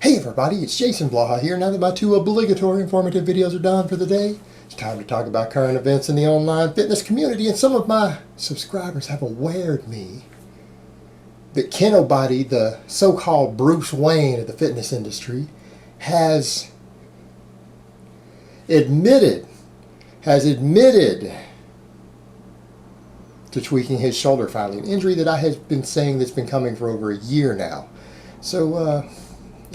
Hey everybody, it's Jason Blaha here. Now that my two obligatory informative videos are done for the day, it's time to talk about current events in the online fitness community. And some of my subscribers have awared me that Kinobody, the so-called Bruce Wayne of the fitness industry, has admitted to tweaking his shoulder finally, an injury that I have been saying that's been coming for over a year now. So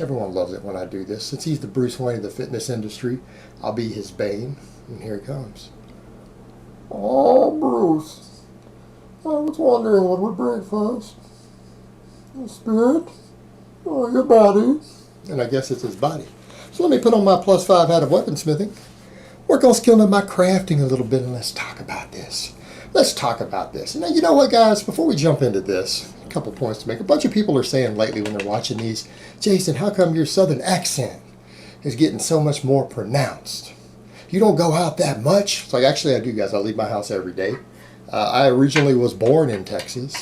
everyone loves it when I do this. Since he's the Bruce Wayne of the fitness industry, I'll be his bane. And here he comes. Oh, Bruce. I was wondering what would breakfast. Your spirit? Oh, your body. And I guess it's his body. So let me put on my +5 hat of weaponsmithing. Work on skilling up my crafting a little bit, and let's talk about this. Let's talk about this. Now, you know what, guys? Before we jump into this, a couple points to make. A bunch of people are saying lately when they're watching these, Jason, how come your southern accent is getting so much more pronounced? You don't go out that much? It's like, actually, I do, guys. I leave my house every day. I originally was born in Texas.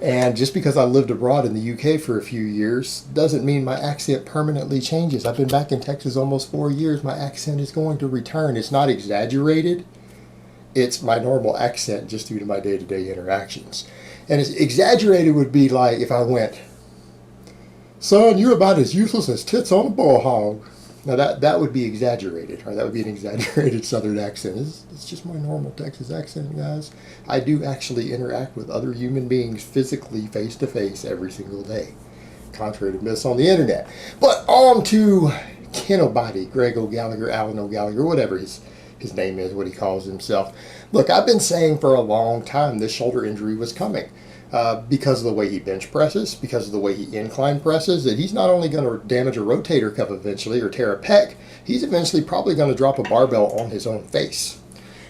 And just because I lived abroad in the UK for a few years doesn't mean my accent permanently changes. I've been back in Texas almost 4 years. My accent is going to return. It's not exaggerated. It's my normal accent just due to my day-to-day interactions. And it's exaggerated would be like if I went, son, you're about as useless as tits on a bull hog. Now that would be exaggerated, right? That would be an exaggerated southern accent. It's just my normal Texas accent, guys. I do actually interact with other human beings physically face-to-face every single day, contrary to myths on the internet. But on to Kinobody, Greg O'Gallagher, Alan O'Gallagher, whatever his name is, what he calls himself. Look, I've been saying for a long time this shoulder injury was coming because of the way he bench presses, because of the way he incline presses, that he's not only going to damage a rotator cuff eventually or tear a pec, he's eventually probably going to drop a barbell on his own face.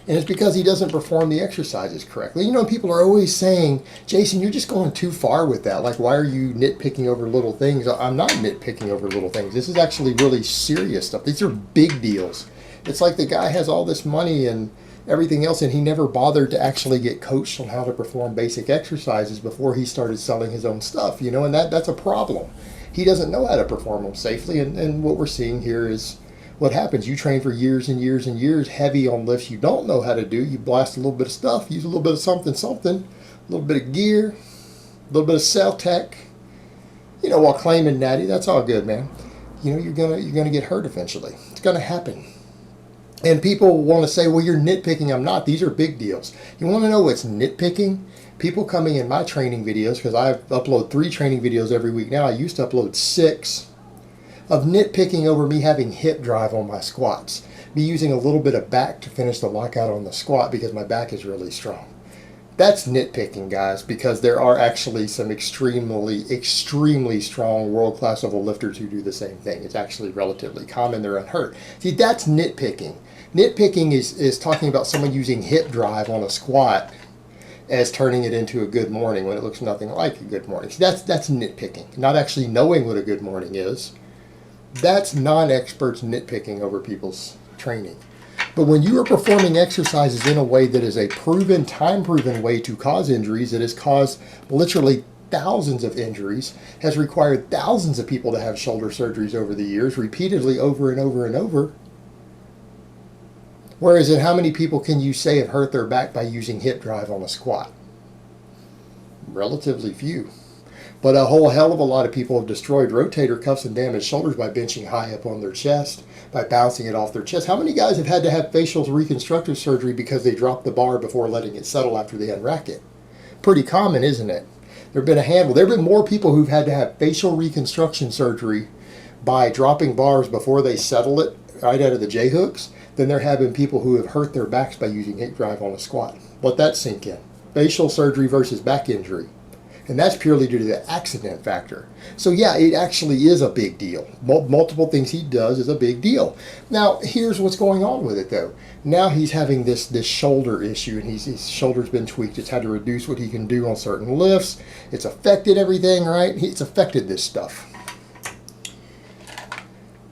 And it's because he doesn't perform the exercises correctly. You know, people are always saying, Jason, you're just going too far with that. Like, why are you nitpicking over little things? I'm not nitpicking over little things. This is actually really serious stuff. These are big deals. It's like the guy has all this money and everything else, and he never bothered to actually get coached on how to perform basic exercises before he started selling his own stuff, you know, and that's a problem. He doesn't know how to perform them safely, and what we're seeing here is what happens. You train for years and years and years, heavy on lifts you don't know how to do. You blast a little bit of stuff, use a little bit of something, a little bit of gear, a little bit of cell tech, you know, while claiming natty. That's all good, man. You know, you're gonna get hurt eventually. It's gonna happen. And people want to say, well, you're nitpicking. I'm not. These are big deals. You want to know what's nitpicking? People coming in my training videos, because I upload 3 training videos every week now. I used to upload 6, of nitpicking over me having hip drive on my squats. Me using a little bit of back to finish the lockout on the squat because my back is really strong. That's nitpicking, guys, because there are actually some extremely strong world-class level lifters who do the same thing. It's actually relatively common. They're unhurt. See, that's nitpicking. Nitpicking is talking about someone using hip drive on a squat as turning it into a good morning when it looks nothing like a good morning. See, that's nitpicking. Not actually knowing what a good morning is. That's non-experts nitpicking over people's training. But when you are performing exercises in a way that is a proven, time-proven way to cause injuries, that has caused literally thousands of injuries, has required thousands of people to have shoulder surgeries over the years, repeatedly over and over and over. Whereas in how many people can you say have hurt their back by using hip drive on a squat? Relatively few. But a whole hell of a lot of people have destroyed rotator cuffs and damaged shoulders by benching high up on their chest, by bouncing it off their chest. How many guys have had to have facial reconstructive surgery because they dropped the bar before letting it settle after they unrack it? Pretty common, isn't it? There have been a handful. There have been more people who've had to have facial reconstruction surgery by dropping bars before they settle it right out of the J-hooks than there have been people who have hurt their backs by using hip drive on a squat. Let that sink in. Facial surgery versus back injury. And that's purely due to the accident factor. So yeah, it actually is a big deal. Multiple things he does is a big deal. Now, here's what's going on with it, though. Now he's having this shoulder issue, and his shoulder's been tweaked. It's had to reduce what he can do on certain lifts. It's affected everything, right? It's affected this stuff.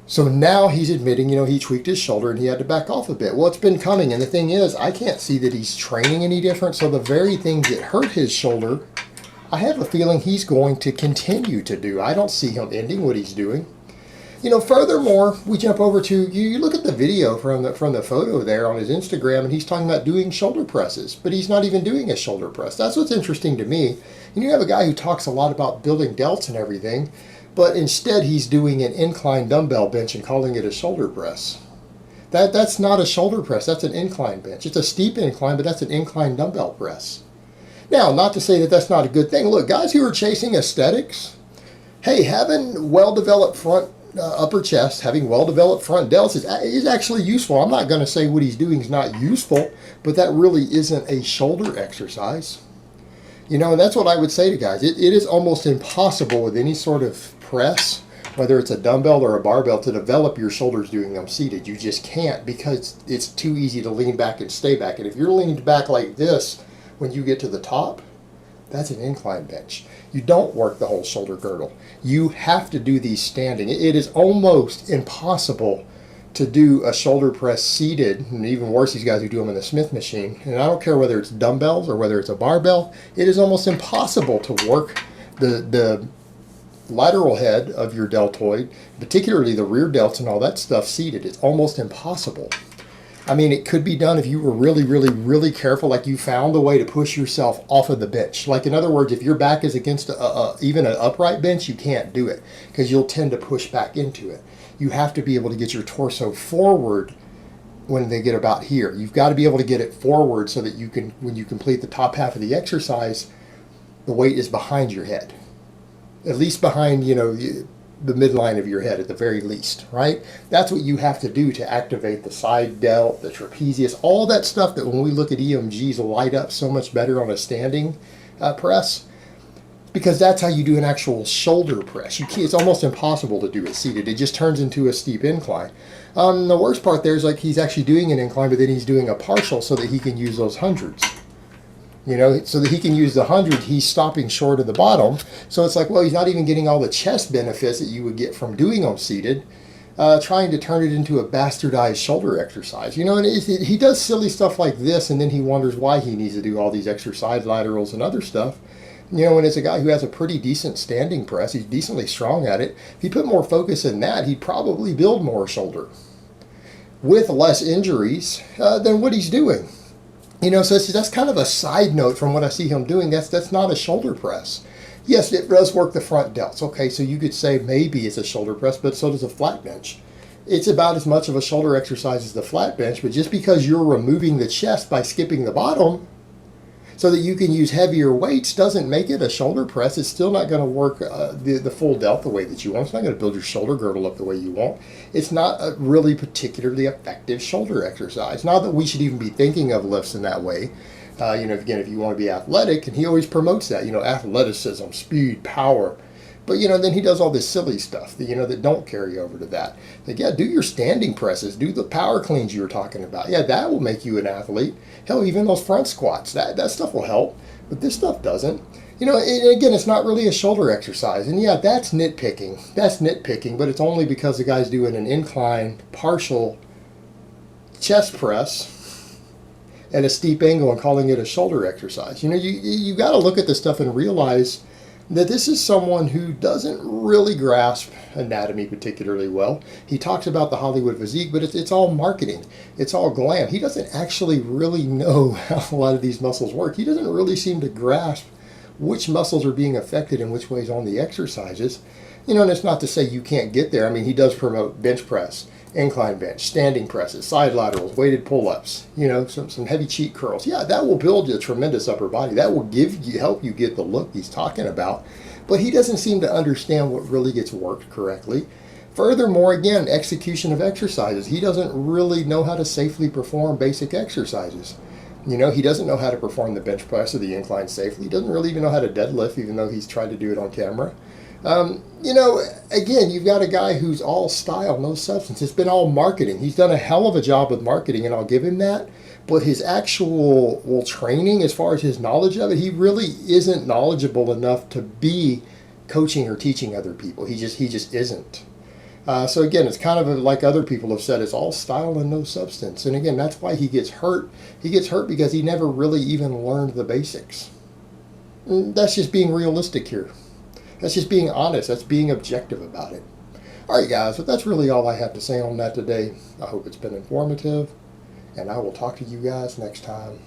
So now he's admitting, you know, he tweaked his shoulder and he had to back off a bit. Well, it's been coming, and the thing is, I can't see that he's training any different. So the very things that hurt his shoulder I have a feeling he's going to continue to do. I don't see him ending what he's doing. Furthermore, we jump over to, you look at the video from the photo there on his Instagram, and he's talking about doing shoulder presses, but he's not even doing a shoulder press. That's what's interesting to me. And you have a guy who talks a lot about building delts and everything, but instead he's doing an incline dumbbell bench and calling it a shoulder press. That's not a shoulder press, that's an incline bench. It's a steep incline, but that's an incline dumbbell press. Now, not to say that that's not a good thing. Look, guys who are chasing aesthetics, hey, having well-developed front upper chest, having well-developed front delts is actually useful. I'm not going to say what he's doing is not useful, but that really isn't a shoulder exercise. And that's what I would say to guys. It is almost impossible with any sort of press, whether it's a dumbbell or a barbell, to develop your shoulders doing them seated. You just can't, because it's too easy to lean back and stay back. And if you're leaning back like this when you get to the top, that's an incline bench. You don't work the whole shoulder girdle. You have to do these standing. It is almost impossible to do a shoulder press seated, and even worse, these guys who do them in the Smith machine. And I don't care whether it's dumbbells or whether it's a barbell, it is almost impossible to work the lateral head of your deltoid, particularly the rear delts and all that stuff seated. It's almost impossible. I mean, it could be done if you were really, really, really careful, like you found a way to push yourself off of the bench. Like, in other words, if your back is against even an upright bench, you can't do it because you'll tend to push back into it. You have to be able to get your torso forward when they get about here. You've got to be able to get it forward so that you can, when you complete the top half of the exercise, the weight is behind your head. At least behind, the midline of your head at the very least, right? That's what you have to do to activate the side delt, the trapezius, all that stuff that when we look at EMGs light up so much better on a standing press, because that's how you do an actual shoulder press. It's almost impossible to do it seated. It just turns into a steep incline. The worst part there is, like, he's actually doing an incline, but then he's doing a partial so that he can use those hundreds. So that he can use the 100, he's stopping short of the bottom. So it's like, well, he's not even getting all the chest benefits that you would get from doing them seated, trying to turn it into a bastardized shoulder exercise. And he does silly stuff like this, and then he wonders why he needs to do all these exercise laterals and other stuff. When it's a guy who has a pretty decent standing press, he's decently strong at it. If he put more focus in that, he'd probably build more shoulder with less injuries than what he's doing. So that's kind of a side note from what I see him doing. That's not a shoulder press. Yes, it does work the front delts. Okay, so you could say maybe it's a shoulder press, but so does a flat bench. It's about as much of a shoulder exercise as the flat bench, but just because you're removing the chest by skipping the bottom so that you can use heavier weights doesn't make it a shoulder press. It's still not going to work the full delt the way that you want. It's not going to build your shoulder girdle up the way you want. It's not a really particularly effective shoulder exercise. Not that we should even be thinking of lifts in that way. Again, if you want to be athletic, and he always promotes that, athleticism, speed, power. But, then he does all this silly stuff that don't carry over to that. Like, yeah, do your standing presses, do the power cleans you were talking about. Yeah, that will make you an athlete. Hell, even those front squats, that stuff will help. But this stuff doesn't. And again, it's not really a shoulder exercise. And yeah, that's nitpicking. That's nitpicking, but it's only because the guy's doing an incline partial chest press at a steep angle and calling it a shoulder exercise. You got to look at this stuff and realize that this is someone who doesn't really grasp anatomy particularly well. He talks about the Hollywood physique, but it's all marketing. It's all glam. He doesn't actually really know how a lot of these muscles work. He doesn't really seem to grasp which muscles are being affected in which ways on the exercises. And it's not to say you can't get there. I mean, he does promote bench press, incline bench, standing presses, side laterals, weighted pull-ups, some heavy cheek curls. Yeah, that will build you a tremendous upper body. That will help you get the look he's talking about. But he doesn't seem to understand what really gets worked correctly. Furthermore, again, execution of exercises. He doesn't really know how to safely perform basic exercises. He doesn't know how to perform the bench press or the incline safely. He doesn't really even know how to deadlift, even though he's tried to do it on camera. Again, you've got a guy who's all style, no substance. It's been all marketing. He's done a hell of a job with marketing, and I'll give him that. But his actual training, as far as his knowledge of it, he really isn't knowledgeable enough to be coaching or teaching other people. He just isn't. So again, it's kind of like other people have said, it's all style and no substance. And again, that's why he gets hurt. He gets hurt because he never really even learned the basics. That's just being realistic here. That's just being honest. That's being objective about it. All right, guys, but that's really all I have to say on that today. I hope it's been informative, and I will talk to you guys next time.